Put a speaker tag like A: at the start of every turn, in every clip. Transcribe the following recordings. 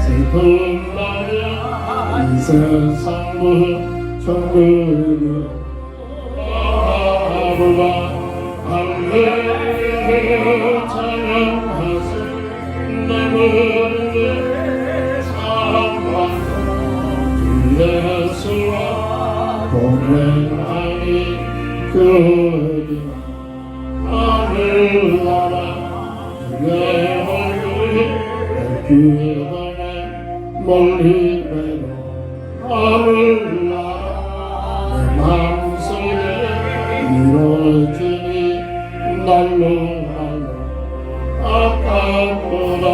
A: 슬픈 날이야 이 세상은 천국이야 아버가 할렐루야 찬양하세 내 모든 사랑과 주 예수와 동행하니 그리나 하늘나라 주의 얼굴이 내 귀에 멀리 배로 하늘나라 내 마음속에 이루어지니 날로 아까보다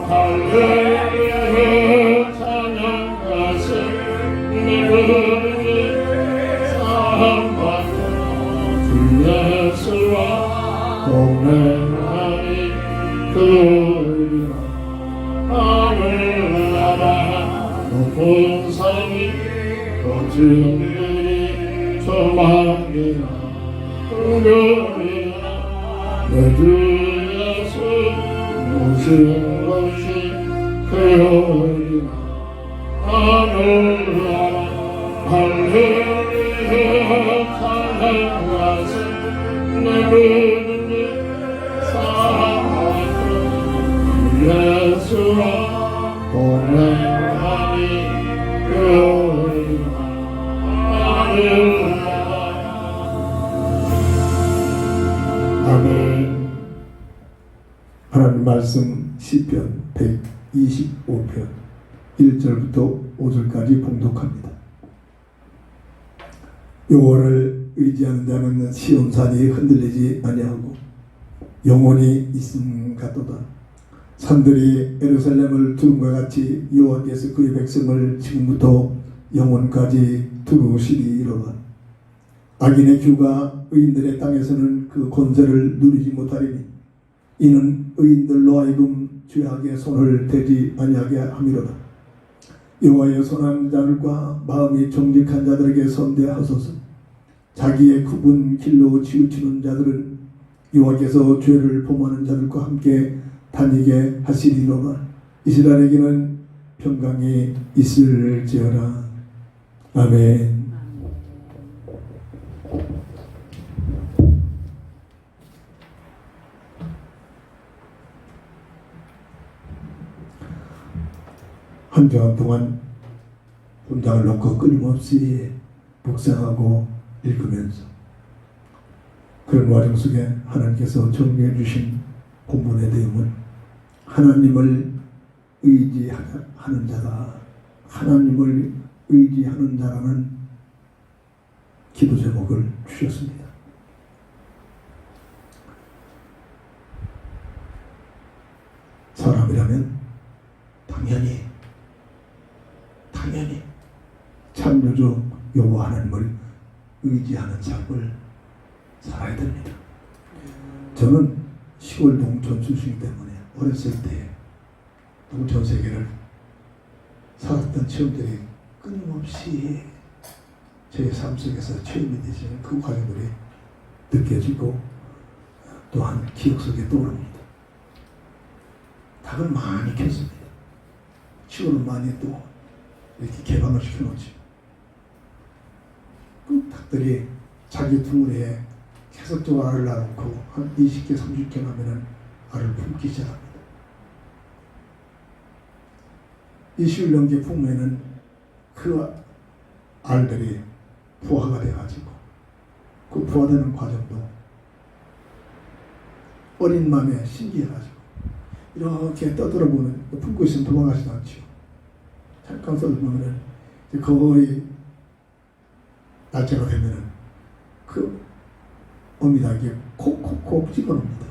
A: 할렐루야 찬양하세 내 부르는 사랑받고 주 예수와 동행하니 그리나 하늘나라 높은 산이 거친들이 조망이나 우려이나 내 주 예수 모든 것이 그러리나 하늘나라 할렐루야 찬양하세 내 부르는 사랑받고 예수와 동행하니 그러리나 하늘나라. 아멘.
B: 하나님 말씀 시편 125편 1절부터 5절까지 봉독합니다. 여호와를 의지하는 자는 시온산이 흔들리지 아니하고 영원히 있음 같도다. 산들이 예루살렘을 두름과 같이 여호와께서 그의 백성을 지금부터 영원까지 두루시리로다. 악인의 규가 의인들의 땅에서는 그 권세를 누리지 못하리니 이는 의인들로 하여금 죄악의 손을 대지 아니하게 함이로다. 여호와의 선한 자들과 마음이 정직한 자들에게 선대하소서. 자기의 굽은 길로 치우치는 자들은 여호와께서 죄를 범하는 자들과 함께 다니게 하시리로다. 이스라엘에게는 평강이 있을지어다. 아멘. 한 주간 동안 본장을 놓고 끊임없이 묵상하고 읽으면서 그런 와중 속에 하나님께서 정리해 주신 본문의 내용은 하나님을 의지하는 자다. 하나님을 의지하는 자라는 기도 제목을 주셨습니다. 사람이라면 당연히 창조주 여호와 하나님을 의지하는 삶을 살아야 됩니다. 저는 시골 농촌 출신이기 때문에 어렸을 때 농촌 세계를 살았던 체험들이 끊임없이 제 삶 속에서 체험이 되시는 그 과정들이 느껴지고 또한 기억 속에 떠오릅니다. 닭을 많이 켰습니다. 시골은 많이 또 이렇게 개방을 시켜놓지. 그 닭들이 자기 둥으로 계속적으로 알을 낳고 한 20개, 30개 나면은 알을 품기 시작합니다. 20일 넘게 품으면은 그 알들이 부화가 돼가지고 그 부화되는 과정도 어린 마음에 신기해가지고 이렇게 떠들어보는 품고 있으면 도망가지도 않죠. 잠깐 떠들어보면은 거의 날짜가 되면은 그 어미닭이 콕콕콕 찍어놓습니다.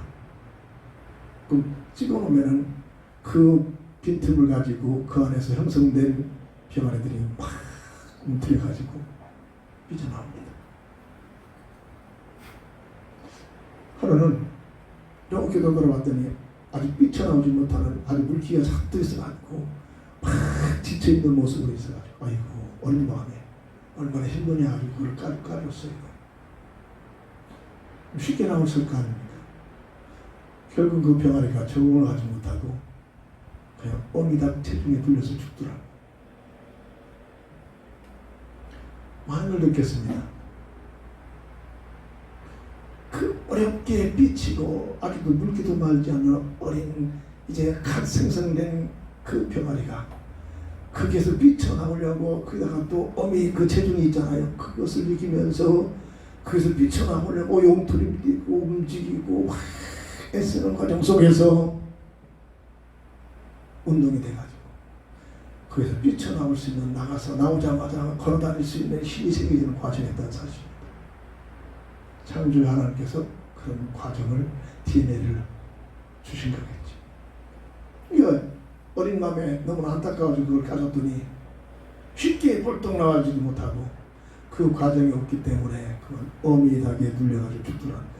B: 그 찍어놓으면은 그 빈틈을 가지고 그 안에서 형성된 병아리들이 막 움트려가지고 삐져나옵니다. 하루는 이렇게 돌아봤더니 아직 삐쳐나오지 못하는 아주 물기가 싹 있어가지고 막 지쳐있는 모습으로 있어가지고 아이고 어린 마음에 얼마나 힘드냐 하고 그걸 까줬어요. 쉽게 나왔을 거 아닙니까? 결국 그 병아리가 적응을 하지 못하고 그냥 어미닭 체중에 불려서 죽더라고. 많은 걸 느꼈습니다. 그 어렵게 삐치고 아직도 물기도 말지 않는 어린 이제 갓 생성된 그 병아리가 거기에서 삐쳐나오려고 거기다가 또 어미 그 체중이 있잖아요. 그것을 이기면서 거기서 삐쳐나오려고 용투를 뛰고 움직이고 애쓰는 과정 속에서 운동이 돼가지고 거기서 삐쳐나올 수 있는 나가서 나오자마자 걸어다닐 수 있는 힘이 생기는 과정이었다는 사실입니다. 창조주 하나님께서 그런 과정을 DNA를 주신 거겠지. 이거 어린 마음에 너무나 안타까워서 그걸 가졌더니 쉽게 벌떡 나가지도 못하고 그 과정이 없기 때문에 그건 어미 닭에 눌려가지고 죽더라는 거예요.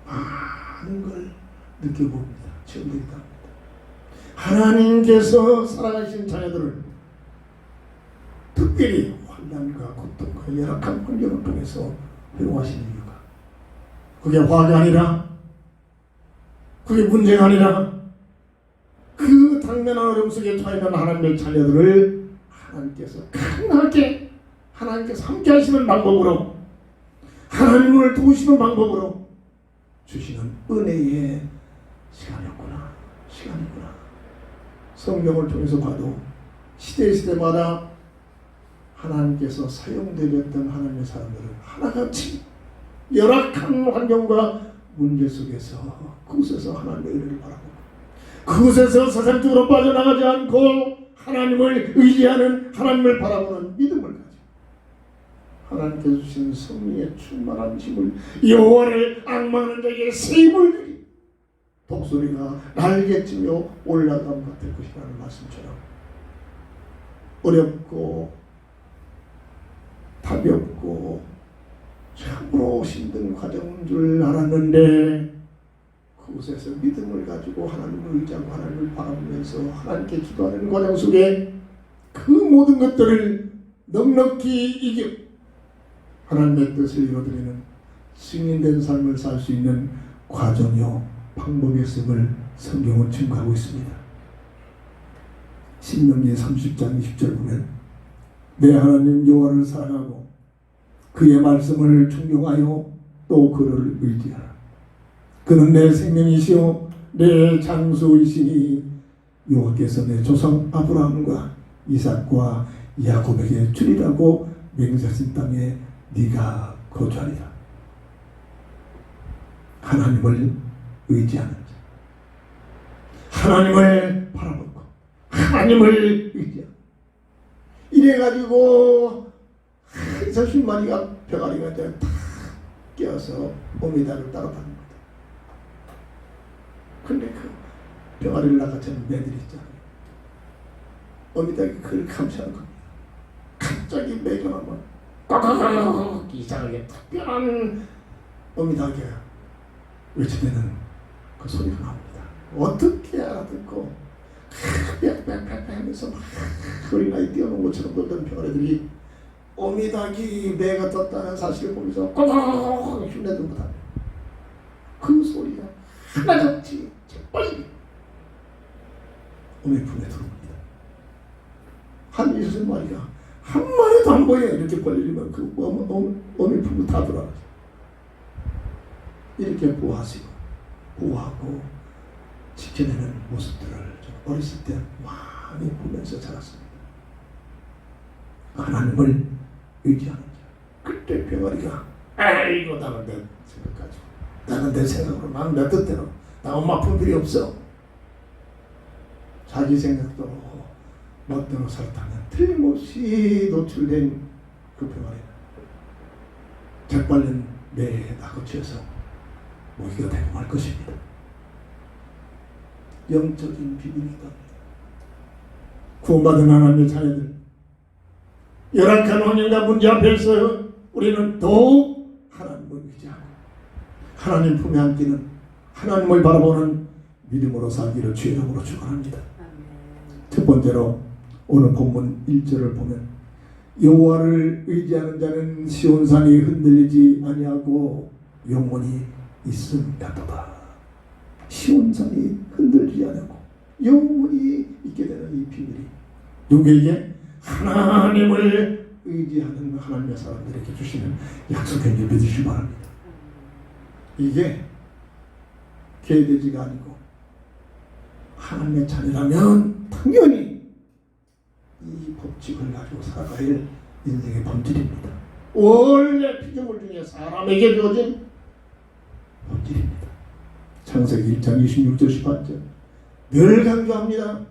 B: 많은 걸 느껴봅니다. 체험되기도 합니다. 하나님께서 살아가신 자녀들을 특별히 환난과 고통과 열악한 환경을 통해서 회복하시는 이유가 그게 화가 아니라 그게 문제가 아니라 그 당면한 어려움 속에 처해있는 하나님의 자녀들을 하나님께서 강하게 하나님께서 함께 하시는 방법으로 하나님을 도우시는 방법으로 주시는 은혜의 시간이었구나. 성경을 통해서 봐도 시대마다 하나님께서 사용되었던 하나님의 사람들은 하나같이 열악한 환경과 문제 속에서 그곳에서 하나님의 은혜를 바라보고 그곳에서 세상적으로 빠져나가지 않고 하나님을 의지하는 하나님을 바라보는 믿음을 가지고 하나님께서 주신 성령의 충만한 힘을 여호와를 앙망하는 자에게 세임을 주리 독소리가 날개치며 올라감 같을 것이라는 말씀처럼 어렵고 답이 없고 참으로 힘든 과정인 줄 알았는데 그곳에서 믿음을 가지고 하나님을 의지하고 하나님을 바라보면서 하나님께 기도하는 과정 속에 그 모든 것들을 넉넉히 이겨 하나님의 뜻을 이루어드리는 승인된 삶을 살 수 있는 과정이요 방법이었음을 성경은 증거하고 있습니다. 신명기 30장 20절 보면 내 하나님 여호와를 사랑하고 그의 말씀을 존경하여 또 그를 의지하라. 그는 내 생명이시오 내 장소이시니 여호와께서 내 조상 아브라함과 이삭과 야곱에게 주리라고 맹세하신 땅에 네가 거주하리라. 하나님을 의지하는 자, 하나님을 바라보고 하나님을 의지하고 이래가지고 30마리가 병아리가 이제 다 깨어서 오미다를 따라다닌 거다. 근데 그 병아리를 낚아채는 매들이 있잖아요. 오미다가 그를 감시하는 겁니다. 갑자기 매겨나면 꽉꽉꽉 이상하게 특별한 오미다가 외치되는 그 소리가 나옵니다. 어떻게 알아듣고 빽빽빽빽 하면서 막 어린아이 뛰어노는 것처럼 놀던 병아리들이 오미닭이 매가 떴다는 사실을 보면서 꽉꽉꽉 흉내도 못하네. 그 소리가 하나같이 재빨리 오미 품에 들어옵니다. 한 6마리가 한 마리도 안 보여. 이렇게 벌리면 그 오미 품을 다 들어가죠. 이렇게 보호하고 지켜내는 모습들을 어렸을 때 많이 보면서 자랐습니다. 하나님을 의지하는 자. 그때 병아리가 아이고 나는 내 생각 가지고 나는 내 생각으로 나는 내 뜻대로 나 엄마 품 필요 없어. 자기 생각대로 멋대로 살다면 틀림없이 노출된 그 병아리는 재빨린 매에 낚아채서 모기가 되고 말 것입니다. 영적인 비밀이기도 합니다. 구원받은 하나님의 자녀들 열악한 환경과 문제 앞에서 우리는 더욱 하나님을 의지하고 하나님 품에 안기는 하나님을 바라보는 믿음으로 살기를 주의 이름으로 축원합니다. 첫 번째로 오늘 본문 1절을 보면 여호와를 의지하는 자는 시온산이 흔들리지 아니하고 영원히 있음이로다. 시온산이 흔들리지 않고 영원히 있게 되는 이 비밀이 누구에게? 하나님을 의지하는 하나님의 사람들에게 주시는 약속인 줄 믿으시기 바랍니다. 이게 계대지가 아니고 하나님의 자녀라면 당연히 이 법칙을 가지고 살아가야 할 인생의 본질입니다. 원래 피조물 중에 사람에게 주어진 본질입니다. 창세기 1장 26절 18절 늘 강조합니다.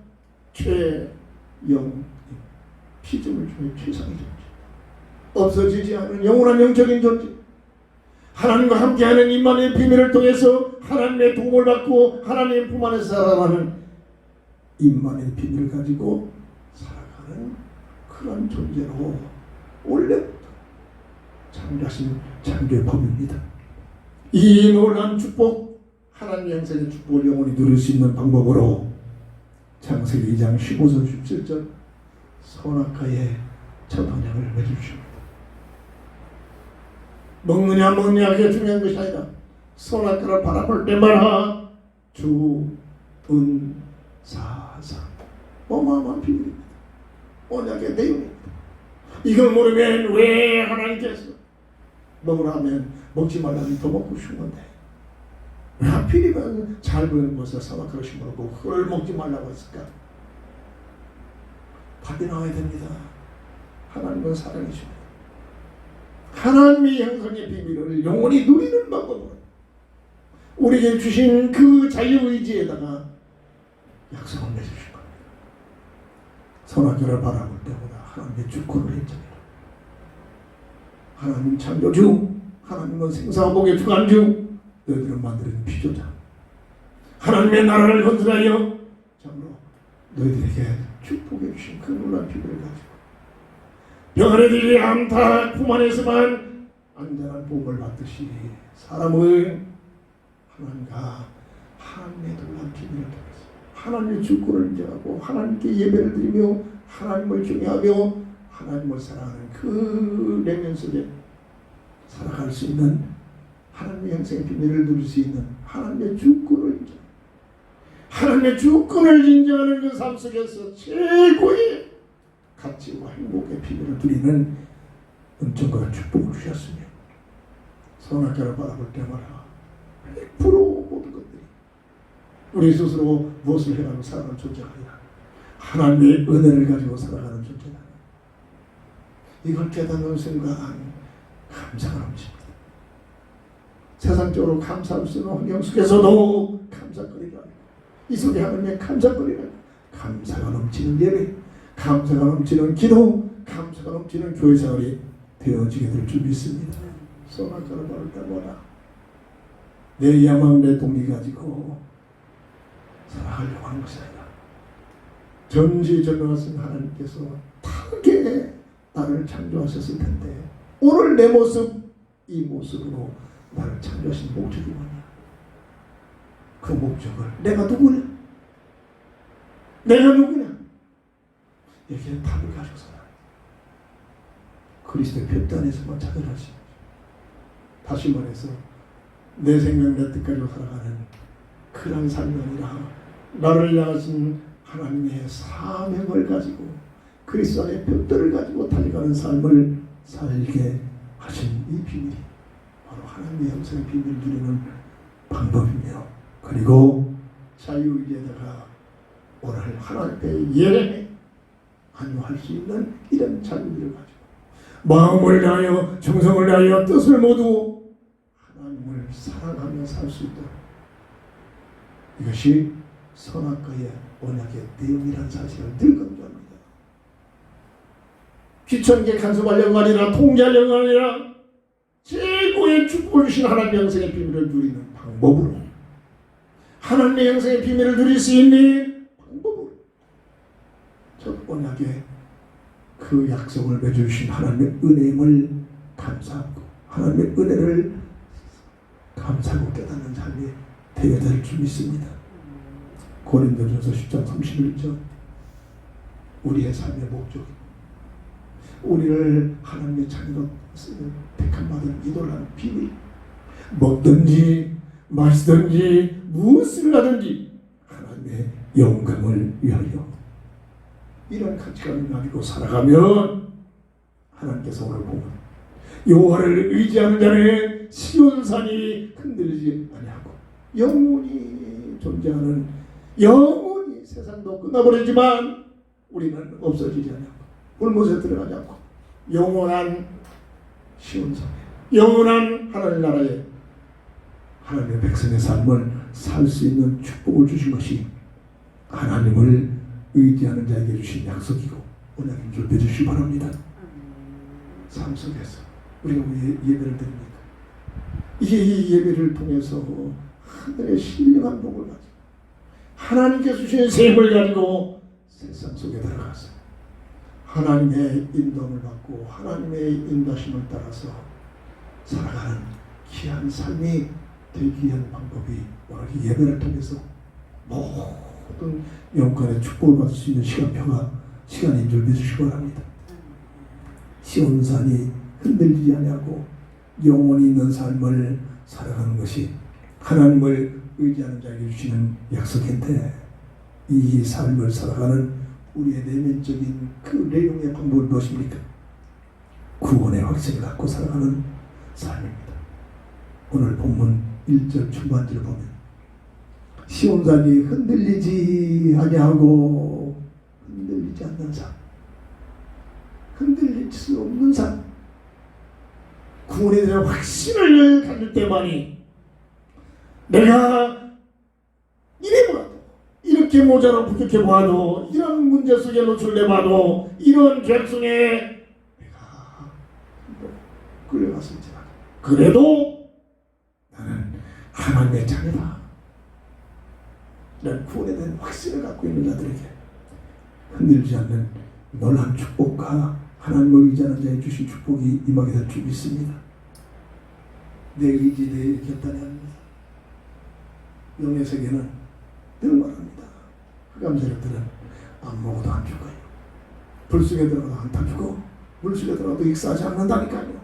B: 최영 피조물 중에 최상의 존재, 없어지지 않은 영원한 영적인 존재, 하나님과 함께하는 임마누엘 비밀을 통해서 하나님의 도움을 받고 하나님의 품 안에서 살아가는 임마누엘 비밀을 가지고 살아가는 그런 존재로 원래부터 창조하신 창조의 법입니다. 이 놀라운 축복, 하나님의 형상의 축복을 영원히 누릴 수 있는 방법으로 창세기 2장 15절 17절 선악과의 첫 언약을 맺으십니다. 먹느냐 먹느냐 그게 중요한 것이 아니라 선악과를 바라볼 때마다 주은사상 어마어마한 비밀입니다. 언약의 내용입니다. 이걸 모르면 왜 하나님께서 먹으라 하면 먹지 말라면 더 먹고 싶은 건데 왜 하필이면 잘 보이는 곳에 선악과를 심어놓고 그걸 먹지 말라고 했을까? 답이 나와야 됩니다. 하나님은 사랑이십니다. 하나님의 형상의 비밀을 영원히 누리는 방법으로 우리에게 주신 그 자유의지에다가 약속을 맺으신 겁니다. 선악과를 바라볼 때보다 하나님의 주권을 인정해라. 하나님 창조주, 하나님은 생사복의 주관주, 너희들은 만드는 피조자. 하나님의 나라를 건설하여 참으로 너희들에게 축복해 주신 그 놀라운 비밀을 가지고 병아리들이 암탉 품 안에서만 안전한 보험을 받듯이 사람은 하나님과 하나님의 놀라운 비밀을 통해서 하나님의 주권을 인정하고 하나님께 예배를 드리며 하나님을 경외하며 하나님을 사랑하는 그 내면 속에 살아갈 수 있는 하나님의 형상의 비밀을 누릴 수 있는 하나님의 주권을 인정, 하나님의 주권을 인정하는 그 삶 속에서 최고의 가치와 행복의 비밀을 누리는 은총과 축복을 주셨으며 선악과를 바라볼 때마다 100% 모든 것들이 우리 스스로 무엇을 해가지고 살아가는 존재가 아니라 하나님의 은혜를 가지고 살아가는 존재다. 이걸 깨닫는 순간 감사가 넘칩니다. 세상적으로 감사할 수 있는 환경 속에서도 감사거리라. 이 속에 하나님의 감사거리라. 감사가 넘치는 예배, 감사가 넘치는 기도, 감사가 넘치는 교회 생활이 되어지게 될 줄 믿습니다. 선악과를 바를 때마다 내 야망, 내 동기 가지고 살아가려고 하는 것이 아니라 전지전능하신 하나님께서 다르게 나를 창조하셨을 텐데 오늘 내 모습, 이 모습으로 나를 창조하신 목적이 뭐냐? 그 목적을 내가 누구냐? 내가 누구냐? 여기에 답을 가지고 살아. 그리스도의 뼈대 안에서만 찾아가시. 다시 말해서 내 생명 내 뜻 가지고 살아가는 그런 삶이 아니라 나를 향하신 하나님의 사명을 가지고 그리스도 안의 뼈대를 가지고 달려가는 삶을 살게 하신 이 비밀이 바로 하나님의 형상의 비밀을 누리는 방법이며, 그리고 자유의지에다가 오늘 하나님의 예례에 안주할 수 있는 이런 자유를 가지고 마음을 다하여 정성을 다하여 뜻을 모두 하나님을 사랑하며 살 수 있도록, 이것이 선악과의 언약의 내용이라는 사실을 늘 강조합니다. 귀천게 간섭하려고 아니라 통제하려고 아니라 최고의 축복을 주신 하나님의 형상의 비밀을 누리는 방법으로, 하나님의 형상의 비밀을 누릴 수 있는 방법으로 첫 언약의 그 약속을 맺어주신 하나님의 은혜임을 감사하고 하나님의 은혜를 감사하고 깨닫는 삶이 되어야 될 줄 믿습니다. 고린도전서 10장 31절 우리의 삶의 목적, 우리를 하나님의 자녀로 택함 받은 이도라는 비밀. 먹든지 마시든지 무엇을 하든지 하나님의 영광을 위하여 이런 가치관을 가지고 살아가면 하나님께서 오늘 보면 여호와를 의지하는 자는 시온산이 흔들리지 아니하고 영원히 존재하는 영원히 세상도 끝나버리지만 우리는 없어지지 아니하고 불못에 들어가지 않고 영원한 시온산, 영원한 하나님 나라에 하나님의 백성의 삶을 살 수 있는 축복을 주신 것이 하나님을 의지하는 자에게 주신 약속이고 언약인 줄 믿으시기 바랍니다. 삶 속에서 우리가 왜 예배를 드립니까? 이 예배를 통해서 하늘의 신령한 복을 가지고 하나님께서 주신 셈을 가지고 세상 속에 들어가서 하나님의 인도를 받고 하나님의 인도심을 따라서 살아가는 귀한 삶이 되기 위한 방법이 오늘 이 예배를 통해서 모든 영광의 축복을 받을 수 있는 시간인 줄 믿으시기 바랍니다. 시온산이 흔들리지 아니하고 영원히 있는 삶을 살아가는 것이 하나님을 의지하는 자에게 주시는 약속인데 이 삶을 살아가는 우리의 내면적인 그 내용의 방법은 무엇입니까? 구원의 확신을 갖고 살아가는 삶입니다. 오늘 본문 1절 중반절을 보면 시온산이 흔들리지 아니하고 흔들리지 않는 삶, 흔들릴 수 없는 삶, 구원에 대한 확신을 가질 때만이 내가 이래 봐도 이렇게 모자라 부족해 봐도 이런 문제 속에 노출돼 봐도 이런 결승에 내가 끌려갔을지라도 그래도 나는 하나님의 자녀다. 이런 구원에 대한 확신을 갖고 있는 자들에게 흔들리지 않는 놀라운 축복과 하나님을 의지하는 자에 주신 축복이 임하게 될 줄 믿습니다. 내 의지, 내 결단이 아닙니다. 영의 세계는 늘 말합니다. 흑암 세력들은 안 먹어도 안 죽어요. 불 속에 들어가도 안 타 죽어. 물 속에 들어가도 익사하지 않는다니까요.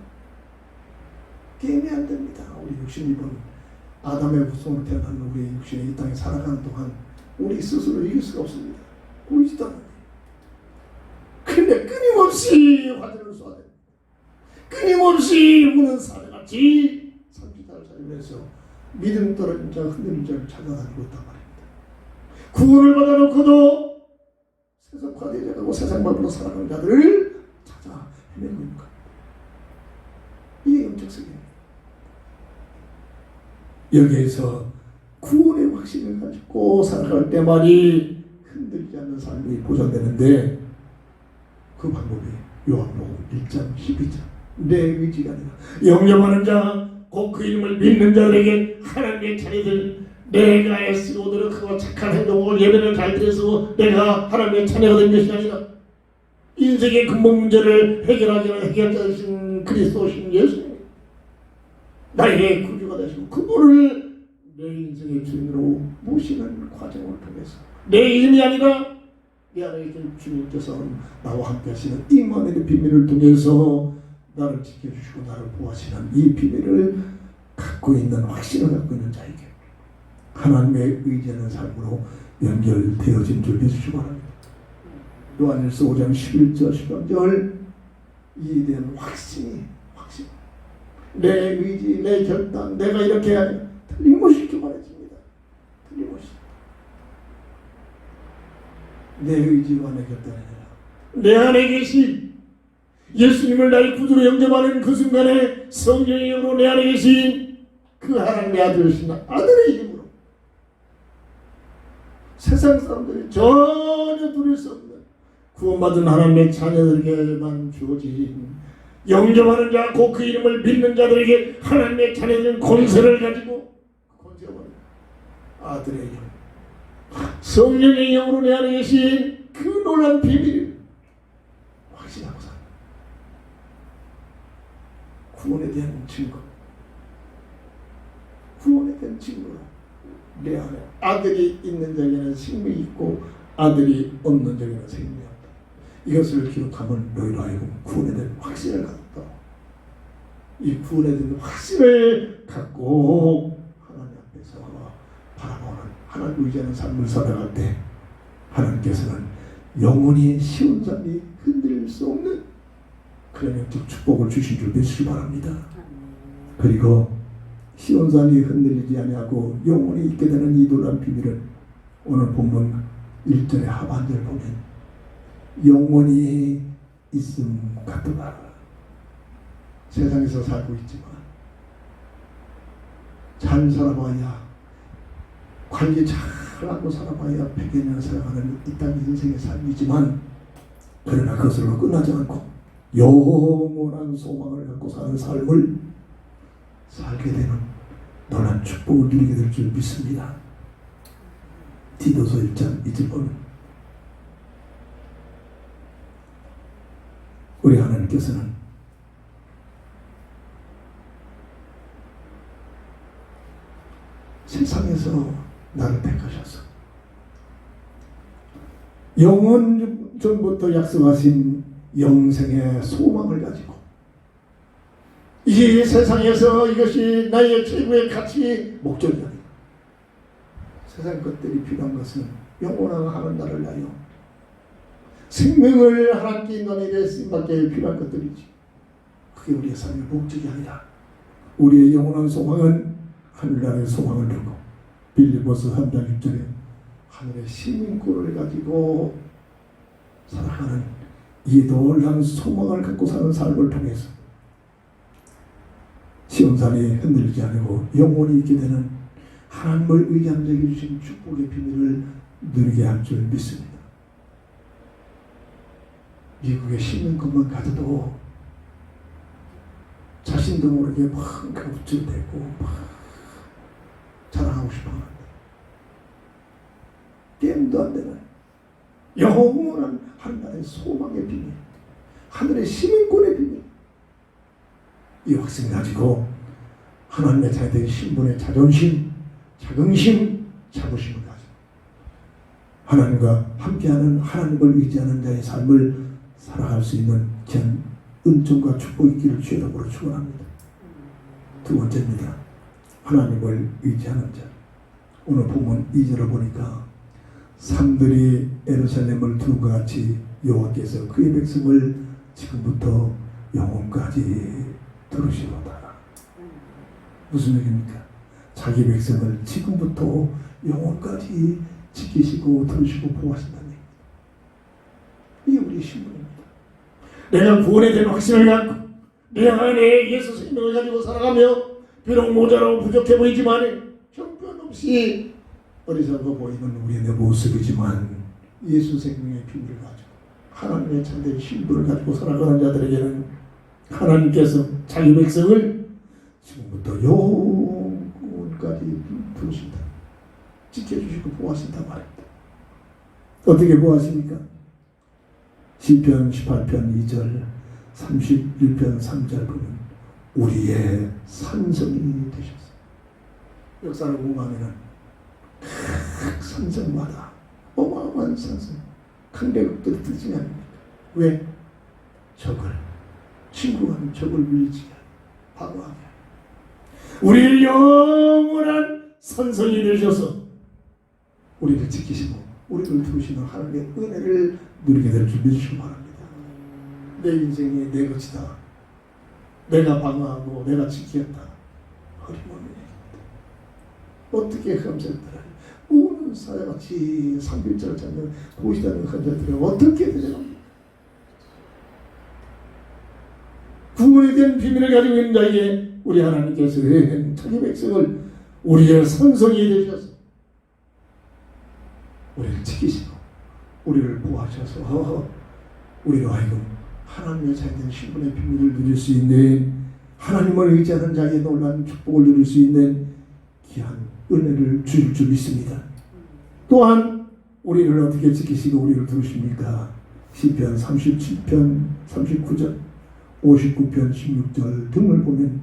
B: 게임이 안 됩니다. 우리 62번 아담의 후손으로 태어난 우리 육신이 이 땅에 살아가는 동안 우리 스스로 이길 수가 없습니다. 보이지도 않아요. 근데 끊임없이 화제를 쏘아야 됩니다. 끊임없이 우는 사례같이 산기사를 살면서 믿음 떨어진 자, 흔들린 자를 찾아다니고 있단 말입니다. 구원을 받아놓고도 세상 과대자하고 세상 말로 살아가는 자들을 찾아 헤매고 있는 겁니다. 이게 영적 세계입니다. 여기에서 구원의 확신을 가지고 살아갈 때만이 흔들리지 않는 삶이 보장되는데 그 방법이 요한복음 1장 12장 내 의지가 아니라 영접하는 자 곧 그 이름을 믿는 자들에게 하나님의 자녀들 내가 애쓰고 노력하고 착한 행동을 예배를 잘 드려서 내가 하나님의 자녀가 된 것이 아니라 인생의 근본 문제를 해결하기 위한 해결자이신 그리스도신 예수님 나의 구주가 되시고 그분을 내 인생의 주인으로 모시는 과정을 통해서 내 이름이 아니라 내 안에 계신 주님께서 나와 함께 하시는 임마누엘의 비밀을 통해서 나를 지켜주시고 나를 보호하시는 이 비밀을 갖고 있는 확신을 갖고 있는 자에게 하나님의 의지하는 삶으로 연결되어진 줄 믿으시기 바랍니다. 요한일서 5장 11절 13절 이에 대한 확신 내 의지 내 결단 내가 이렇게 해야 틀림없이 말해집니다. 틀림없이 내 의지와 내 결단이 아니라 내 안에 계신 예수님을 나의 구주로 영접하는 그 순간에 성령의 영으로 내 안에 계신 그 하나님의 아들이신 아들의 이름으로 세상 사람들이 전혀 누릴 수 없는 구원받은 하나님의 자녀들에게만 주어진 영접하는 자 곧 그 이름을 믿는 자들에게 하나님의 자녀들은 권세를 가지고 권세가 뭐냐 아들의 영 성령의 영으로 내 안에 계신 그 놀라운 비밀을 확신하고 삽니다. 구원에 대한 증거 구원에 대한 증거로 내 안에 아들이 있는 자에게는 생명이 있고 아들이 없는 자에게는 생명이 없다. 이것을 기록하면 너희로 하여금 구원에 대한 확신을 갖다. 이 구원에 대한 확신을 갖고 하나님 앞에서 바라보는 하나님 의지하는 삶을 살아갈 때 하나님께서는 영원히 시온산이 흔들릴 수 없는 그런 영적 축복을 주신 줄 믿으시기 바랍니다. 그리고 시온산이 흔들리지 아니하고 영원히 있게 되는 이 놀라운 비밀은 오늘 본문 1절의 하반절 보면 영원히 있음 같더라. 세상에서 살고 있지만 잘 살아봐야 관리 잘하고 살아봐야 100여 년 살아가는 이 땅 인생의 삶이지만 그러나 그것으로 끝나지 않고 영원한 소망을 갖고 사는 삶을 살게 되는 놀라운 축복을 누리게 될 줄 믿습니다. 디도서 1장 2절 보면 우리 하나님께서는 세상에서 나를 택하셔서 영원 전부터 약속하신 영생의 소망을 가지고 이 세상에서 이것이 나의 최고의 가치 목적이 아니고 세상 것들이 필요한 것은 영원한 하는 나를 위하여 생명을 하나님께 인간에게 쓰임받게 필요한 것들이지 그게 우리의 삶의 목적이 아니라 우리의 영원한 소망은 하늘나라의 소망을 두고 빌립보서 3장 6절에 하늘의 시민권을 가지고 살아가는 이 놀라운 소망을 갖고 사는 삶을 통해서 시온산이 흔들리지 않고 영원히 있게 되는 하나님을 의지한 자에게 주신 축복의 비밀을 누리게 할 줄 믿습니다. 미국의 시민권만 가져도 자신도 모르게 막 우쭐대고 막 자랑하고 싶어하는데 게임도 안 되는 영원한 하늘나라의 소망의 비밀, 하늘의 시민권의 비밀, 이 확신을 가지고 하나님의 자녀된 신분의 자존심, 자긍심, 자부심을 가지고 하나님과 함께하는 하나님을 의지하는 자의 삶을 살아갈 수 있는 귀한 은총과 축복이 있기를 주의 이름으로 축원합니다. 두 번째입니다. 하나님을 의지하는 자. 오늘 본문 2절을 보니까 산들이 예루살렘을 두는 것 같이 여호와께서 그의 백성을 지금부터 영원까지 들으시로다. 무슨 얘기입니까? 자기 백성을 지금부터 영원까지 지키시고 들으시고 보호하신다는 얘기입니다. 이게 우리의 신분입니다. 내가 구원에 대한 확신을 갖고 내 안에 예수 생명을 가지고 살아가며 비록 모자라고 부족해 보이지만 형편없이 어리석어 보이는 우리의 내 모습이지만 예수 생명의 비밀을 가지고 하나님의 참된 신분을 가지고 살아가는 자들에게는 하나님께서 자기 백성을 지금부터 영원까지 부르신다. 지켜주시고 보호하신다 말입니다. 어떻게 보호하십니까? 시편 18편 2절 31편 3절 보면 우리의 산성이 되셨어요. 역사를 공부하면 각 산성마다 어마어마한 산성 강대국들이 뜨지 않습니까? 왜? 적을 친구가 적을 밀치게 방어하게 우리를 영원한 산성이 되셔서 우리를 지키시고 우리를 두시는 하나님의 은혜를 누리게 될 줄 믿으시기 바랍니다. 내 인생이 내 것이다. 내가 방어하고 내가 지키겠다. 어림없는 얘기입니다. 어떻게 감사했더라. 오는 사야같이 상필자를 찾는 보시다는 감사들이 어떻게 되려합니까? 구원에 대한 비밀을 가지고 있는 자에게 우리 하나님께서 자기 백성을 우리의 산성이 되셔서 우리를 지키시고 우리를 보호하셔서 우리로 하여금 하나님의 자녀된 신분의 비밀을 누릴 수 있는 하나님을 의지하는 자의 놀라운 축복을 누릴 수 있는 귀한 은혜를 주실 줄 믿습니다. 또한 우리를 어떻게 지키시고 우리를 부르십니까? 시편 37편 39절 59편 16절 등을 보면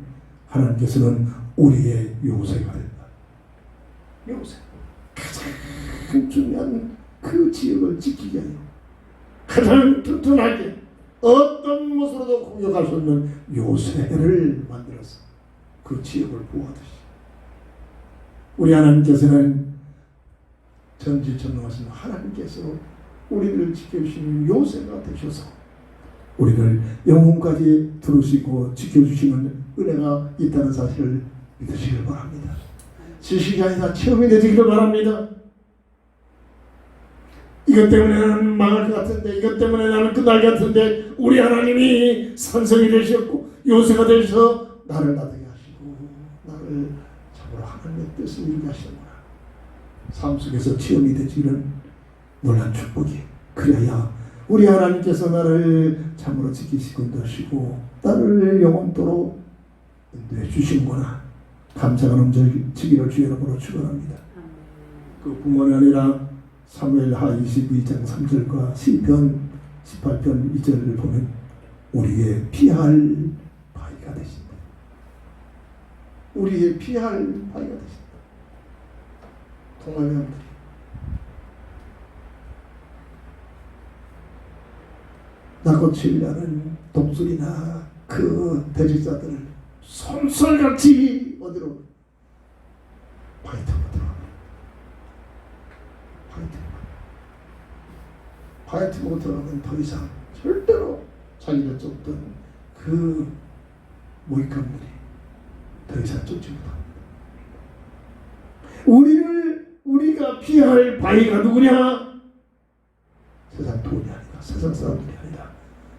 B: 하나님께서는 우리의 요새가 된다. 요새 가장 중요한 그 지역을 지키게 하여 가장 튼튼하게 어떤 모습으로도 공격할 수 없는 요새를 만들어서 그 지역을 보호하듯이 우리 하나님께서는 전지전능하신 하나님께서 우리를 지켜주시는 요새가 되셔서 우리를 영혼까지 두르시고 지켜주시는 은혜가 있다는 사실을 믿으시길 바랍니다. 지식이 아니라 체험이 되시기를 바랍니다. 이것 때문에 나는 망할 것 같은데, 이것 때문에 나는 끝날 것 같은데, 우리 하나님이 산성이 되셨고 요새가 되셔서 나를 나되게 하시고 나를 참으로 하나님의 뜻을 이루게 하시는구나. 삶 속에서 체험이 되시는 놀란 축복이, 그래야 우리 하나님께서 나를 참으로 지키시고 인도하시고 나를 영원토록 인도해 주시는구나. 감사가 넘치기를 주의 이름으로 축원합니다. 그뿐만 아니라 사무엘하 22장 3절과 시편 18편 2절을 보면 우리의 피할 바위가 되신다. 우리의 피할 바위가 되신다. 동화명들이 낯꽃을 나는 독수리나 그 대지자들을 손살같이 어디로 바위터로 들어갑니다. 바위터로 들어가면 더 이상 절대로 자기를 쫓던 그 모익감들이 더 이상 쫓지 못합니다. 우리가 피할 바위가 누구냐? 세상 돈이 아니라, 세상 사람들이 아니라,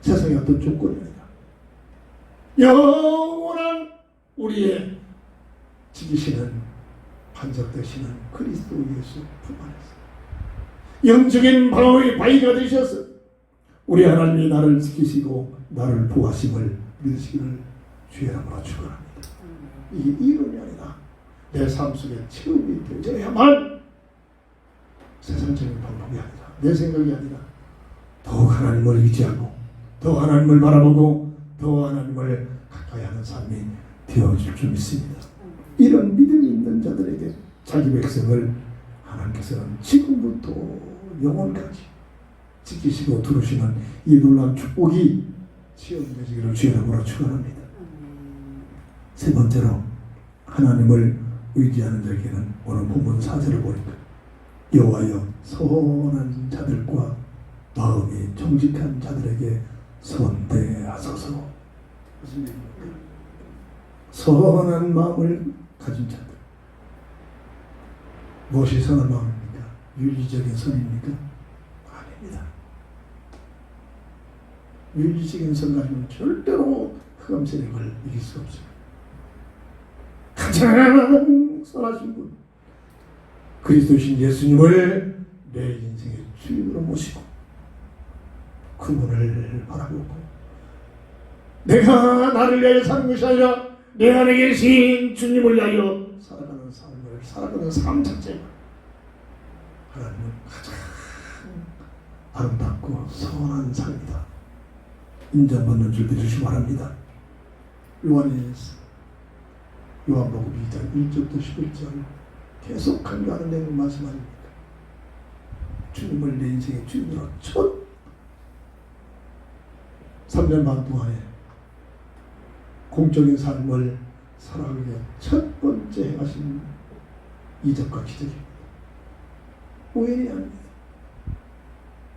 B: 세상의 어떤 조건이 아니라 영원한 우리의 지키시는 반석 되시는 그리스도 예수 품 안에서 영적인 바위가 되셔서 우리 하나님이 나를 지키시고 나를 보호하심을 믿으시기를 주의 이름으로 축원합니다. 이게 이론이 아니라 내 삶 속에 체험이 되어야만, 세상적인 방법이 아니라, 내 생각이 아니라 더욱 하나님을 의지하고 더 하나님을 바라보고 더 하나님을 가까이 하는 삶이 되어질 줄 믿습니다. 이런 믿음이 있는 자들에게 자기 백성을 하나님께서는 지금부터 영원까지 지키시고 두르시는 이 놀라운 축복이 시험되시기를 주의 이름으로 축원합니다. 세 번째로 하나님을 의지하는 자에게는 오늘 본문 4절을 보니까 여호와여 선한 자들과 마음이 정직한 자들에게 선대하소서. 무슨 얘기입니까? 선한 마음을 가진 자들. 무엇이 선한 마음입니까? 윤리적인 선입니까? 아닙니다. 윤리적인 선 가지면 절대로 흑암 세력을 이길 수 없습니다. 가장 선하신 분, 그리스도신 예수님을 내 인생의 주인으로 모시고 그분을 바라보고 내가 나를 위하여 사는 것이 아니라 내 안에 계신 주님을 위하여 살아가는 삶을 살아가는 삶 자체가 하나님은 가장 아름답고 선한 삶이다. 인정받는 줄 믿으시기 바랍니다. 요한복음 2장 1절부터 11절 계속 강조하는 내용 말씀 아닙니까? 주님을 내 인생의 주인으로 첫 3년 반 동안에 공적인 삶을 살아가기 위해 첫 번째 행하신 이적과 기적입니다. 오해이 아닙니다.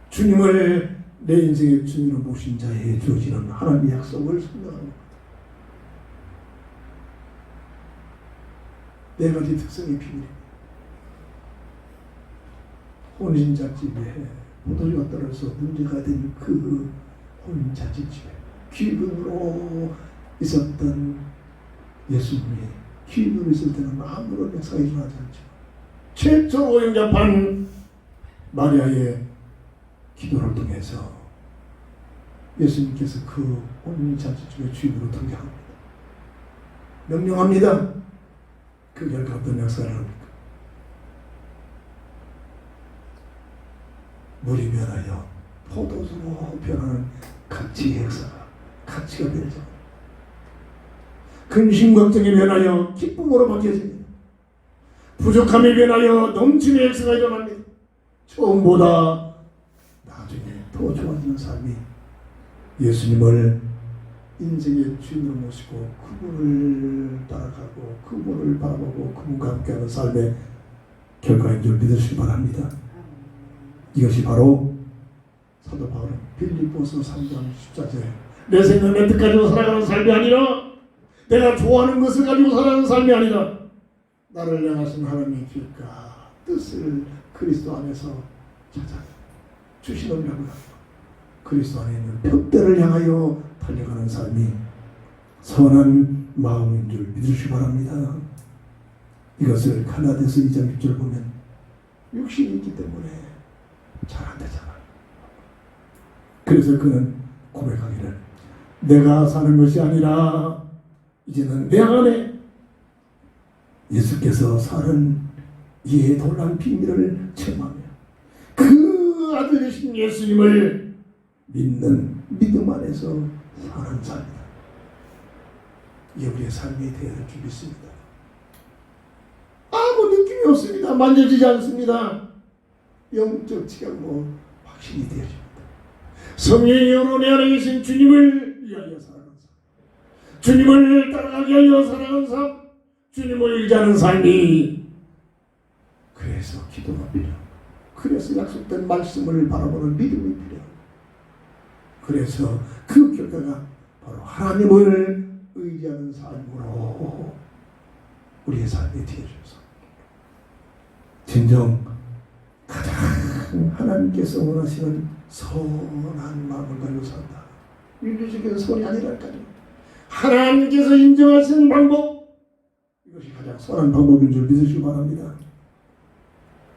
B: 주님을 내 인생의 주인으로 모신 자에게 주어지는 하나님의 약속을 선명하는 겁니다. 네 가지 특성의 비밀입니다. 혼인자집에 포도주가 떨어져서 문제가 된 그 혼인자집에 귀분으로 있었던 예수님이 귀분으로 있을 때는 아무런 역사가 일어나지 않죠. 최초로 영접한 마리아의 기도를 통해서 예수님께서 그 혼인자집의 주인으로 등장합니다. 명령합니다. 그 결과 어떤 역사를 합니까? 물이 변하여 포도주로 변하는 가치의 역사가, 가치가 변하죠. 근심 걱정이 변하여 기쁨으로 바뀌어집니다. 부족함이 변하여 넘침의 역사가 일어납니다. 처음보다 나중에 더 더 좋아지는 삶이 예수님을 인생의 주인으로 모시고 그분을 따라가고 그분을 바라보고 그분과 함께하는 삶의 결과인 줄 믿으시기 바랍니다. 이것이 바로 사도 바울은 빌립보서 3장 14절에 내 생각 내 뜻 가지고 살아가는 삶이 아니라 내가 좋아하는 것을 가지고 살아가는 삶이 아니라 나를 향하신 하나님의 길과 뜻을 그리스도 안에서 찾아 주시느냐고요. 그리스도 안에 있는 표대를 향하여 달려가는 삶이 선한 마음인 줄 믿으시기 바랍니다. 이것을 갈라디아서 2장 6절 보면 육신이 있기 때문에 잘 안 되잖아. 그래서 그는 고백하기를 내가 사는 것이 아니라 이제는 내 안에 예수께서 사는 이의 놀라운 비밀을 체험하며 그 아들 되신 예수님을 믿는 믿음 안에서 사는 삶이다. 이게 우리의 삶이 되어야 될 줄 믿습니다. 아무 느낌이 없습니다. 만져지지 않습니다. 영적 지각으로 확신이 되어집니다. 성령의 영으로 내 안에 계신 주님을 위하여 살아가는 삶, 주님을 따라가기 위하여 살아가는 삶, 주님을 의지하는 삶이 그래서 기도가 필요합니다. 그래서 약속된 말씀을 바라보는 믿음이 필요합니다. 그래서 그 결과가 바로 하나님을 의지하는 삶으로 우리의 삶이 되어주셔서 진정 가장 하나님께서 원하시는 선한 마음을 가지고 산다. 윤리적인 선이 아니랄까요. 하나님께서 인정하시는 방법, 이것이 가장 선한 방법인 줄 믿으시기 바랍니다.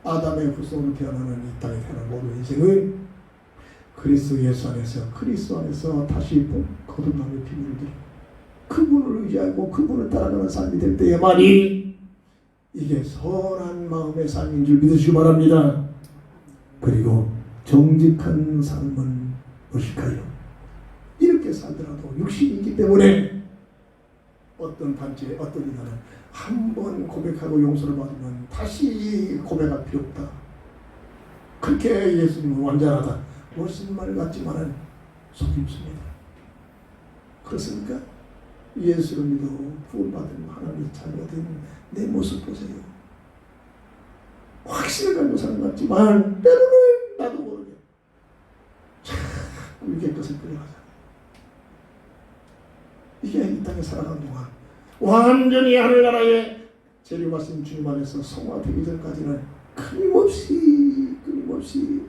B: 아담의 후손으로 태어나는 이 땅에 태어난 모든 인생은 그리스도 예수 안에서 그리스도 안에서 다시 거듭남의 비밀을 드리고 그분을 의지하고 그분을 따라가는 삶이 될 때에만이 이게 선한 마음의 삶인 줄 믿으시기 바랍니다. 그리고 정직한 삶은 무엇일까요? 이렇게 살더라도 육신이 있기 때문에 어떤 단체 어떤 이나는 한 번 고백하고 용서를 받으면 다시 고백할 필요 없다. 그렇게 예수님은 완전하다. 무슨 말 같지만은 속임수입니다. 그렇습니까? 예수를 믿어 구원받은 하나님의 자녀가 된 내 모습 보세요. 확신을 가지고 사는 것 같지만 때로는 나도 모르게 자꾸 위의 것을 끌어가잖아요. 이게 이 땅에 살아가는 동안 완전히 하늘나라에 재림하신 주님 안에서 성화되기 전까지는 끊임없이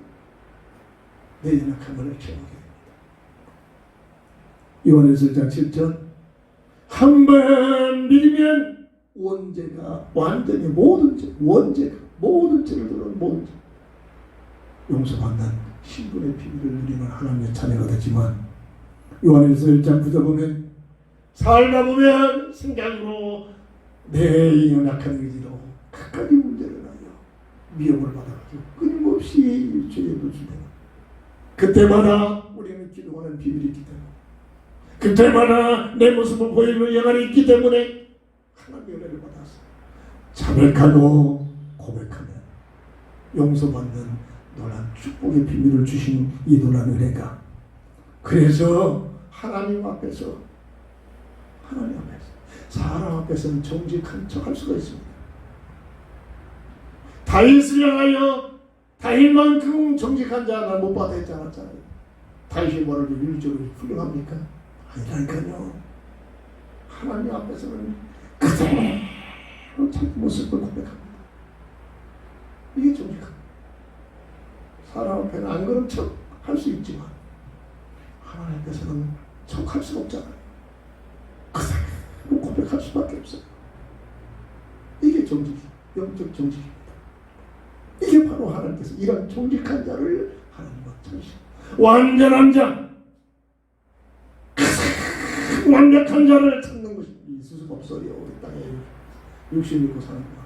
B: 내 연약함을 경험하게 됩니다. 요한일서 1장 7절 한 번 믿으면 원죄가 완전히 모든 죄, 원죄가 모든 죄를 들은 모든 죄 용서받는 신분의 비밀을 누리는 하나님의 자녀가 되지만 요한일서 1장 9절 보면 살다 보면 생각으로 내 연약한 의지로 각각의 문제를 하여 미움을 받아가지고 끊임없이 죄에 노출되는 그때마다 우리는 기도하는 비밀이 있기 때문에 그때마다 내 모습을 보이는 영안이 있기 때문에 하나님의 은혜를 받아서 자백하고 고백하면 용서받는 놀란 축복의 비밀을 주신 이 놀란 은혜가 그래서 하나님 앞에서 사람 앞에서는 정직한 척 할 수가 있습니다. 다윗을 향하여 다윗만큼 정직한 자는 못 받아 있지 않았잖아요. 다윗이 뭐라도 윤리적으로 훌륭합니까? 아니라니까요. 하나님 앞에서는 그대로 자기 모습을 고백합니다. 이게 정직합니다. 사람 앞에는 안 그런 척 할 수 있지만 하나님 앞에서는 척할 수 없잖아요. 그대로 고백할 수밖에 없어요. 이게 정직이 영적 정직입니다. 이게 바로 하나님께서 이런 정직한 자를 하나님과 찾으시고 완전한 자 완벽한 자를 찾는 것이 있을 수가 없어요. 우리 땅에 육신 믿고 사는 동안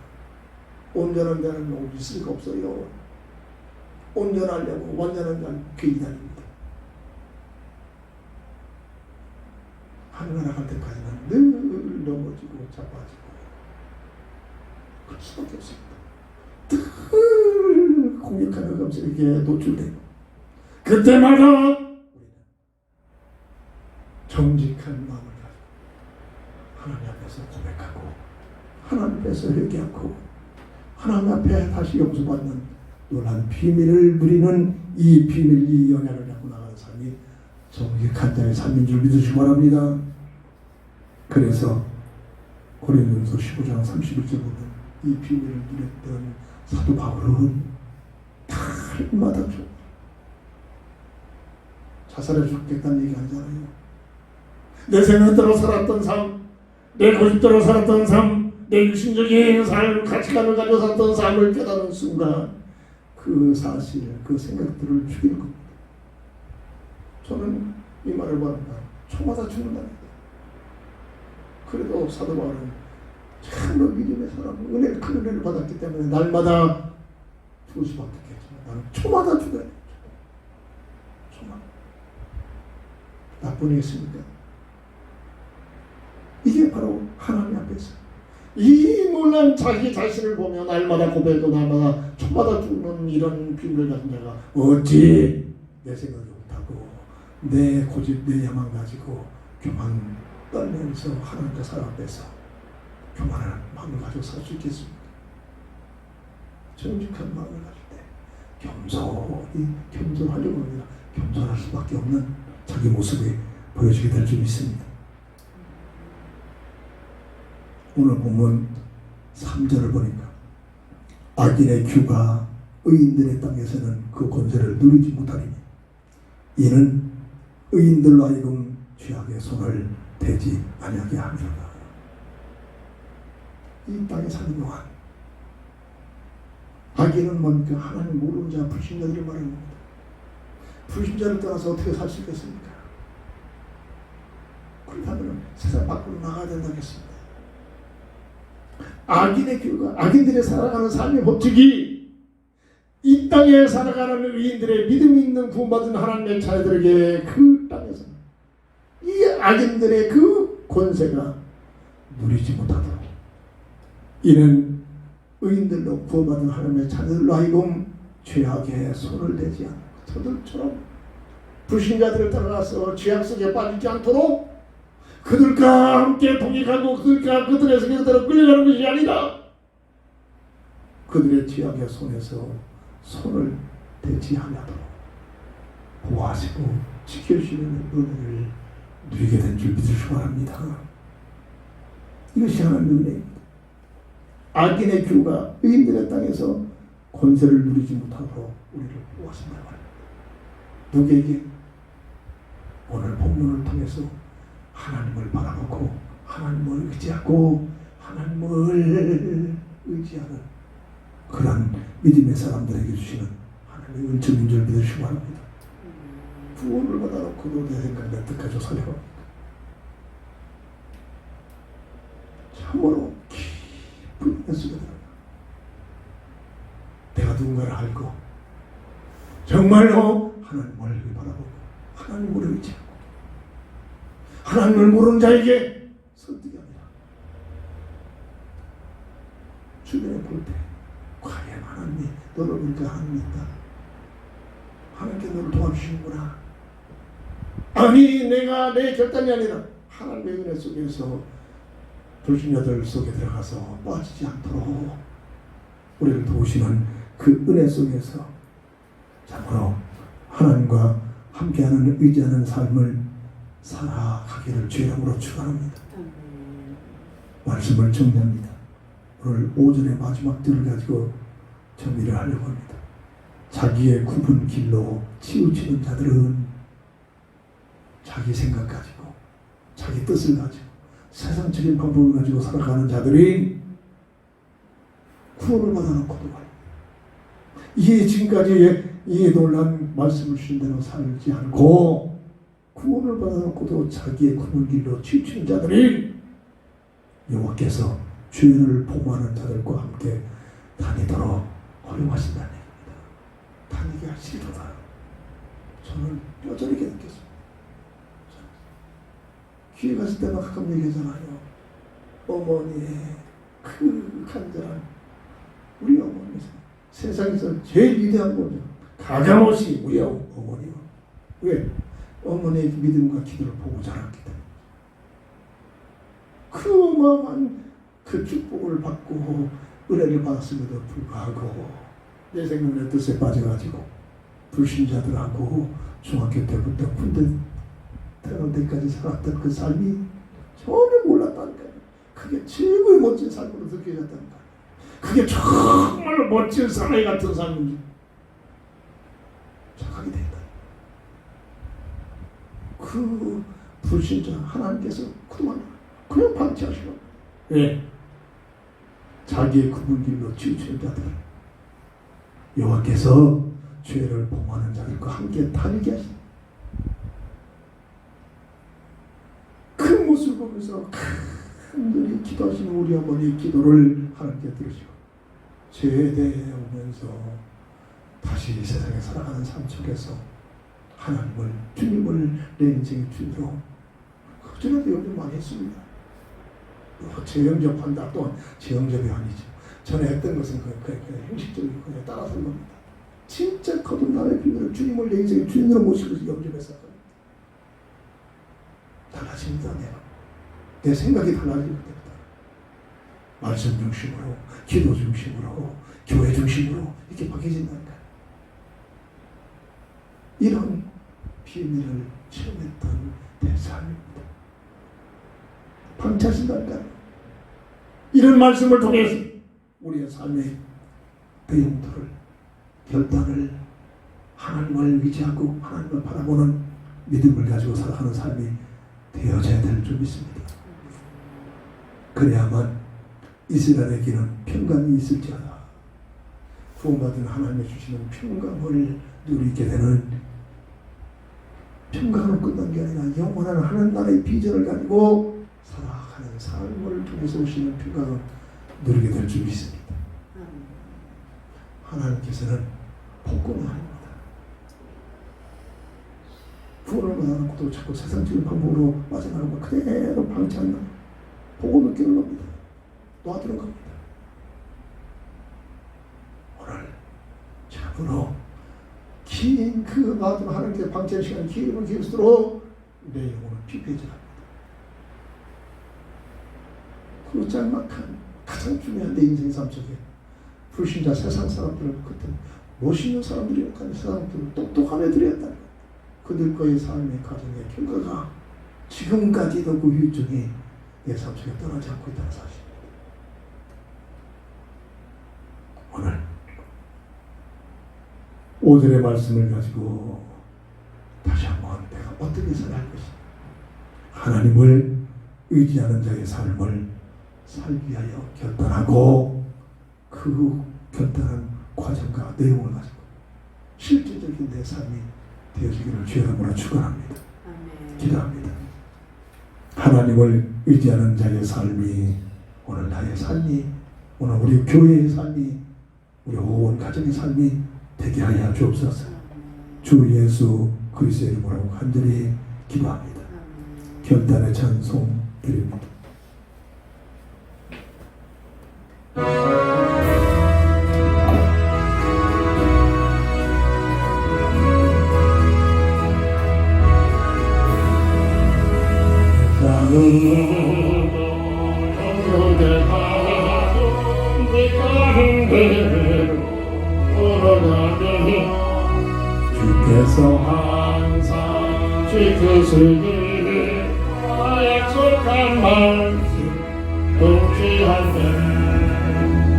B: 온전한 자는 있을 수가 없어요. 온전하려고 완전한 자는 괜히 다닙니다. 하늘나라 갈 때까지는 늘 넘어지고 자빠지고 그럴 수밖에 없습니다. 늘 공격하는 감정에게 노출되고
A: 그때마다
B: 우리는 정직한 마음을 가지고 하나님 앞에서 고백하고 하나님 앞에서 회개하고 하나님 앞에 다시 용서받는 놀란 비밀을 누리는 이 비밀, 이 연약을 갖고 나가는 삶이 정직한 자의 삶인 줄 믿으시기 바랍니다. 그래서 고린도전서 15장 31절 보면 이 비밀을 누렸던 사도 바울은 날마다 자살해 죽겠다는 얘기 하잖아요.
A: 내 생각대로 살았던 삶, 내 고집대로 살았던 삶, 내 육신적인 삶, 가치관을 가지고 살았던 삶을 깨닫는 순간
B: 그 사실, 그 생각들을 죽이는 겁니다. 저는 이 말을 말합니다. 초마다 죽는답니다. 그래도 사도 바울은 참으로 믿음의 사람, 큰 은혜를 받았기 때문에 날마다 죽을 수밖에 없겠지만 나는 초마다 죽어야 돼요. 초마다. 나쁜 일이겠습니까? 이게 바로 하나님 앞에서
A: 이 놀란 자기 자신을 보며 날마다 고백하고 날마다 초마다 죽는 이런 비밀을 가진 자가
B: 어찌 내 생각을 못하고 내 고집, 내 야망 가지고 교만 떨면서 하나님과 사람 앞에서 교만한 마음을 가지고 살 수 있겠습니까? 정직한 마음을 가질 때 겸손하려고 합니다. 겸손할 수밖에 없는 자기 모습이 보여지게 될 줄 믿습니다. 오늘 보면 3절을 보니까 악인의 규가 의인들의 땅에서는 그 권세를 누리지 못하리니 이는 의인들로 하여금 죄악의 손을 대지 아니하게 함이로다. 이 땅에 사는 동안 악인은 뭡니까? 하나님 모르는 자, 불신자들을 말하는 겁니다. 불신자를 떠나서 어떻게 살 수 있겠습니까? 그렇다면 세상 밖으로 나가야 된다겠습니다. 악인의 교가, 악인들의 살아가는 삶의 법칙이 이 땅에 살아가는 의인들의 믿음이 있는 구원받은 하나님의 자녀들에게 그 땅에서 이 악인들의 그 권세가 누리지 못하도록 이는 의인들로 구원받은 하나님의 자녀들로 하여금 죄악에 손을 대지 않고 저들처럼 불신자들을 따라가서 죄악 속에 빠지지 않도록 그들과 함께 동행하고 그들의 생각대로 끌려가는 것이 아니라 그들의 죄악의 손에서 손을 대지 않도록 보호하시고 지켜주시는 은혜를 누리게 된 줄 믿으시기 바랍니다. 이것이 하나님의 은혜입니다. 악인의 규가 의인들의 땅에서 권세를 누리지 못하도록 우리를 보호하신다고 합니다. 누구에게? 오늘 본문을 통해서 하나님을 바라보고 하나님을 의지하고 하나님을 의지하는 그런 믿음의 사람들에게 주시는 하나님의 은총인 줄 믿으시기 바랍니다. 구원을 받아놓고도 내 생각 내 뜻까지 살려갑니다. 참으로 깊은 은혜 속에 들어가 내가 누군가를 알고 정말로 하나님을 바라보고 하나님을 의지하고 하나님을 모르는 자에게 설득이 아니라 주변에 볼 때 과연 하나님이 너를 보니까 하나님이 있다. 하나님께 너를 도와주시는구나. 아니 내가 내 결단이 아니라 하나님의 은혜 속에서 불신자들 속에 들어가서 빠지지 않도록 우리를 도우시는 그 은혜 속에서 참으로 하나님과 함께하는 의지하는 삶을 살아가기를 주의 이름으로 축원합니다. 말씀을 정리합니다. 오늘 5절의 마지막 절을 가지고 정리를 하려고 합니다. 자기의 굽은 길로 치우치는 자들은 자기 생각 가지고 자기 뜻을 가지고 세상적인 방법을 가지고 살아가는 자들이 구원을 받아놓고도 말입니다. 이게 지금까지 이 놀란 말씀을 주신 대로 살지 않고 구원을 받아놓고도 자기의 굽은 길로 치우치는 자들이 여호와께서 주인을 보호하는 자들과 함께 다니도록 허용하신다는 얘기입니다. 다니게 하시리로다. 저는 뼈저리게 느꼈습니다. 귀에 갔을 때만 가끔 얘기하잖아요. 어머니의 그 간절한 우리 어머니 세상에서 제일 위대한 거죠.
A: 가감없이
B: 우리 어머니요. 왜? 어머니의 믿음과 기도를 보고 자랐기 때문에. 그 어마어마한 그 축복을 받고 은혜를 받았음에도 불구하고 내 생각 내 뜻에 빠져가지고 불신자들하고 중학교 때부터 군대 태어날 때까지 살았던 그 삶이 전혀 몰랐다니까요. 그게 최고의 멋진 삶으로 느껴졌다니까요. 그게 정말 멋진 사나이 같은 삶인지 착하게 된다. 그 불신자 하나님께서 그동안 그냥 방치하시고
A: 예.
B: 자기의 구분 길로 치우친 자들 여호와께서 죄를 범하는 자들과 함께 다니게 하신다. 그 모습을 보면서 간절히 기도하시는 우리 어머니의 기도를 하나님께 들으시고 죄에 대해 오면서 다시 세상에 살아가는 삶 속에서 하나님을 주님을 내 인생의 주님으로 그전에도 연습 많이 했습니다. 재영접한다 또한 재영접이 아니죠. 전에 했던 것은 그냥 형식적이고 그냥 따라서 한 겁니다. 진짜 거듭남의 비밀을 주님을 내 인생의 주님으로 모시고 영접했을 겁니다. 달라집니다. 내 생각이 달라질 때부터 말씀 중심으로 기도 중심으로 교회 중심으로 이렇게 바뀌어진다니까. 이런 비밀을 체험했던 내 삶입니다. 방치하신다니까.
A: 이런 말씀을 통해서
B: 우리의 삶의 내용들을 결단을 하나님을 의지하고 하나님을 바라보는 믿음을 가지고 살아가는 삶이 되어져야 될 줄 믿습니다. 그래야만 이스라엘에게는 평강이 있을지어다. 구원받은 하나님의 주시는 평강을 누리게 되는, 평강으로 끝난 게 아니라 영원한 하나님 나라의 비전을 가지고 살아가는 삶을 통해서 오시는 평강을 누리게 될 줄 믿습니다. 하나님께서는 복권이 아닙니다. 구원을 받아놓고도 자꾸 세상적인 방법으로 빠져나가면 그대로 방치한다. 보고 느끼는 겁니다. 놔두는 겁니다. 오늘 참으로 긴 그 놔두는 하나님께 방치한 시간이 길면 길수록 내 영혼은 피폐해집니다. 그 짤막한 가장 중요한 내 인생의 삶 속에 불신자 세상 사람들을 그때 멋있는 사람들이니까 세상들 똑똑한 애들이었다. 그들과의 삶의 가정의 결과가 지금까지도 그 후유증이 내 삶 속에 떠나지 않고 있다는 사실입니다. 오늘 오늘의 말씀을 가지고 다시 한번 내가 어떻게 살아갈 것인가, 하나님을 의지하는 자의 삶을 살기 위하여 결단하고 그 결단한 과정과 내용을 가지고 실제적인 내 삶이 되어지기를 주의 이름으로 축원합니다. 기도합니다. 하나님을 의지하는 자의 삶이 오늘 나의 삶이, 오늘 우리 교회의 삶이, 우리 온 가정의 삶이 되게 하여 주옵소서. 주 예수 그리스도의 이름으로 간절히 기도합니다. 결단의 찬송 드립니다.
A: 주께서 항상 지키시기를 약속한 말씀 동시한데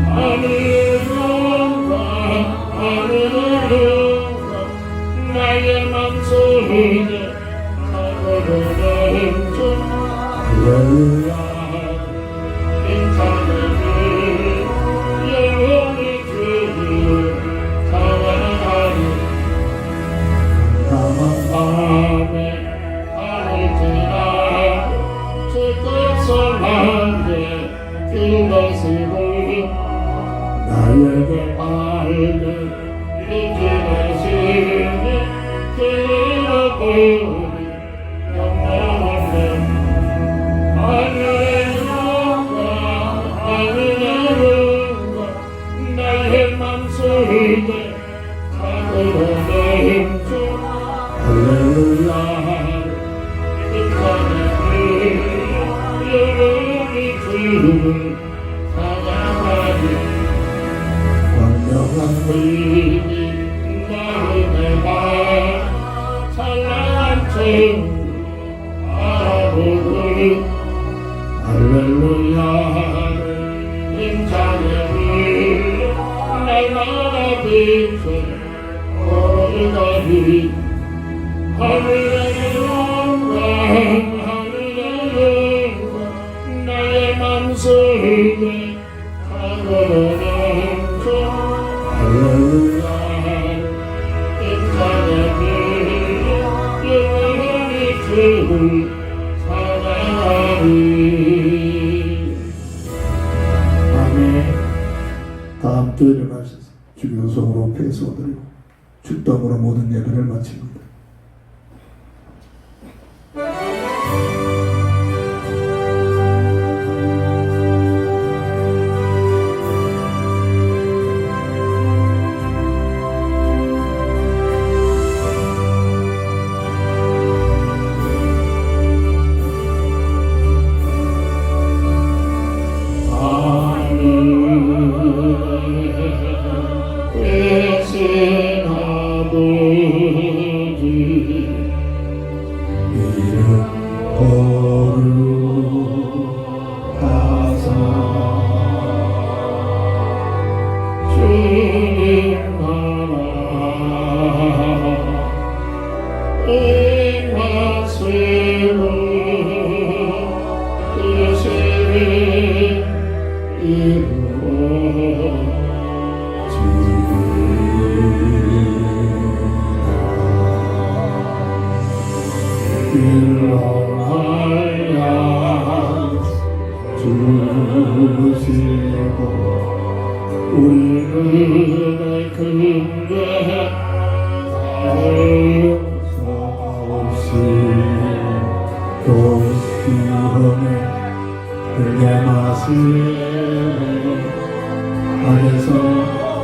A: 하늘과 나의 맘속에 사고를 좀 할렐루야 인사되길 영원히 주를 사랑하리 밤에 하늘지나 주 뜻을 한데 그것으로 나에게 밝은 이기하시니 그러고 영원한 하늘의 영광 나의 맘속에 할렐루야 이름이 주를 사랑하니 완벽한 의미 마음에 마 찬란한 친구 아버지 할렐루야 힘차게 날마다 빛을 거리다니 하늘의 영광 하늘의 영광 나의 맘속에 가거는 주 할렐루야 힘차게 영원히 주를 사랑하리 아멘. 다 함께 일어나셔서 주교성으로 배수드리고 축담으로 모든 예배를 마칩니다. 우리는 근데 없이 도시험에 그의 맛을 안에서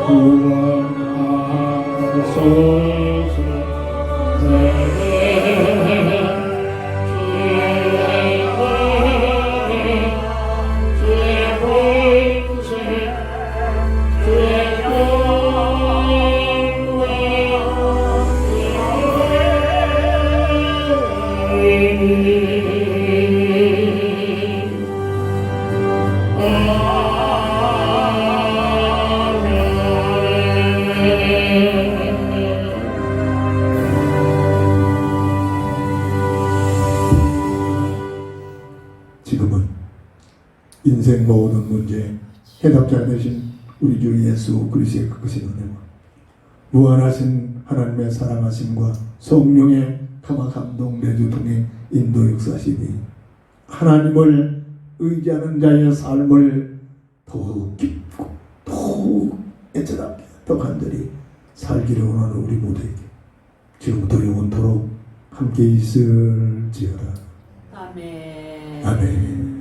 A: 구원하소서 지금은 인생 모든 문제 해답자 되신 우리 주 예수 그리스도의 크신 은혜와 무한하신 하나님의 사랑하심과 성령의 감화 감동 내주 통해 인도 역사심이 하나님을 의지하는 자의 삶을 더욱 깊고 더욱 애절하게 더 간절히 살기를 원하는 우리 모두에게 지금부터 영원토록 함께 있을지어다.
C: 아멘.
A: 아멘.